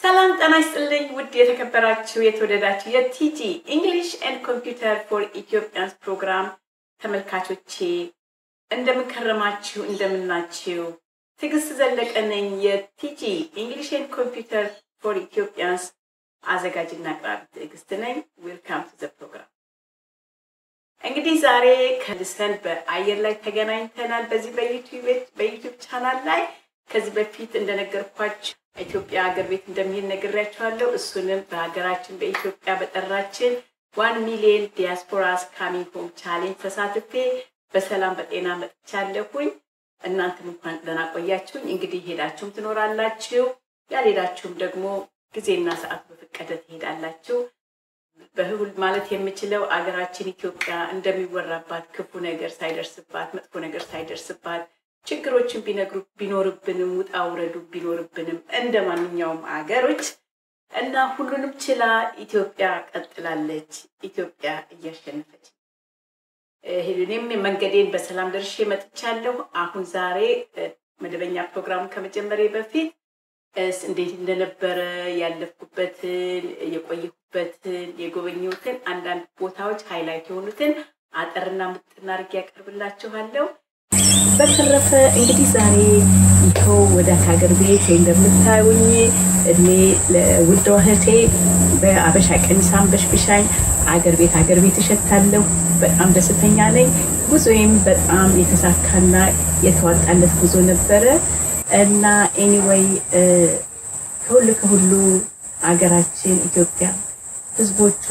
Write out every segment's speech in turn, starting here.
ሰላም ጤና ይስጥልኝ ውድ የተከበራችሁ የተወደዳችሁ የቲጂ English and Computer for Ethiopians ፕሮግራም ተመልካቾቼ እንደምን ከረማችሁ እንደምናችሁ ትግስት ዘለቀ ነኝ የቲጂ English and Computer for Ethiopians አዘጋጅና አቅራቢ ትግስት ነኝ welcome to the program እንግዲህ ዛሬ ከልሰን በአየር ላይ ተገናኝተናል በዚህ በዩቲዩብ ቻናል ላይ ከዚህ በፊት እንደነገርኳችሁ ኢትዮጵያ ሀገር ቤት እንደሚነገራችኋለሁ እሱንም በሀገራችን በኢትዮጵያ በጠራችን 1 ሚሊዮን ዲያስፖራስ ካሚንግ ሆም ቻሌንጅ ተሳትፌ በሰላም በጤና መጥቻለሁኝ እናንተም እንኳን ደህና ቆያችሁኝ እንግዲህ ሄዳችሁም ትኖራላችሁ ያልሄዳችሁም ደግሞ ጊዜና ሰዓት በፈቀደ ትሄዳላችሁ በሁሉ ማለት የምችለው ሀገራችን ኢትዮጵያ እንደሚወራባት ክፉ ነገር ሳይደርስባት መጥፎ ነገር ሳይደርስባት ችግሮችን ቢኖርብንም ውጣውረዱ ቢኖርብንም እንደማንኛውም ሀገሮች እና ሁሉንም ችላ ኢትዮጵያ ቀጥላለች ኢትዮጵያ እያሸነፈች ሄድንም መንገዴን በሰላም ደርሼ መጥቻለሁ አሁን ዛሬ መደበኛ ፕሮግራም ከመጀመሪያ በፊት እንዴት እንደነበረ ያለፍኩበትን የቆየሁበትን የጎበኘሁትን አንዳንድ ቦታዎች ሃይላይት የሆኑትን አጠርና ምጥና አድርጌ ያቀርብላችኋለሁ በተረፈ እንግዲህ ዛሬ ይኸው ወደ ሀገር ቤት እንደምታዩኝ እድሜ ለውድ እህቴ በአበሻ ቀሚሳም በሽብሻኝ ሀገር ቤት እሸታለሁ በጣም ደስተኛ ነኝ ጉዞዬም በጣም የተሳካና የተዋጣለት ጉዞ ነበረ እና ኤኒዌይ ከሁሉ ሀገራችን ኢትዮጵያ ህዝቦቿ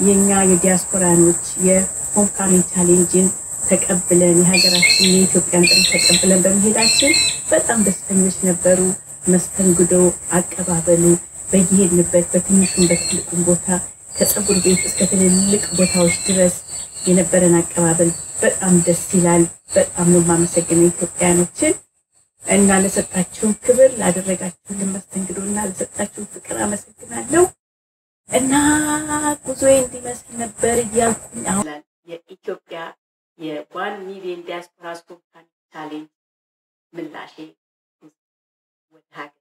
የኛ የዲያስፖራኖች የሆም ካሚንግ ቻሌንጅን ተቀብለን የሀገራችን የኢትዮጵያን ጥሪ ተቀብለን በመሄዳችን በጣም ደስተኞች ነበሩ መስተንግዶ አቀባበሉ በየሄድንበት በትንሹም በትልቁም ቦታ ከጸጉር ቤት እስከ ትልልቅ ቦታዎች ድረስ የነበረን አቀባበል በጣም ደስ ይላል በጣም ነው ማመሰግነው ኢትዮጵያኖችን እና ለሰጣችሁ ክብር ላደረጋችሁልን መስተንግዶና ለሰጣችሁ ፍቅር አመሰግናለሁ እና ጉዞዬ እንዲመስል ነበር ያልኩኝ አሁን የኢትዮጵያ የ1 ሚሊዮን ዲያስፖራስ ኮምፓኒ ቻሌንጅ ምላሼ ወታገ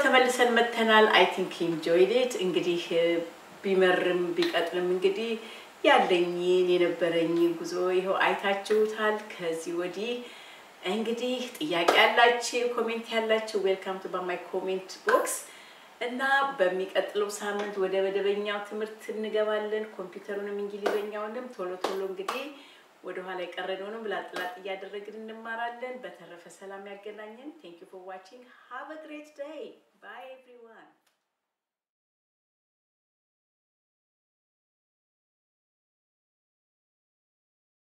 ተመልሰን መተናል I think you enjoyed it እንግዲህ ቢመርም ቢቀጥልም እንግዲህ ያለኝን የነበረኝ ጉዞ ይሄው አይታችሁታል ከዚህ ወዲህ እንግዲህ ጥያቄ ያላችሁ ኮሜንት ያላችሁ ዌልካም ቱ my comment box እና በሚቀጥለው ሳምንት ወደ መደበኛው ትምህርት እንገባለን ኮምፒውተሩንም እንግሊዘኛውንም ቶሎ ቶሎ እንግዲህ ወደ ኋላ ይቀረደውንም ብላጥላጥ ያደረግን እንማራለን በተረፈ ሰላም ያገናኘን thank you for watching have a great day bye everyone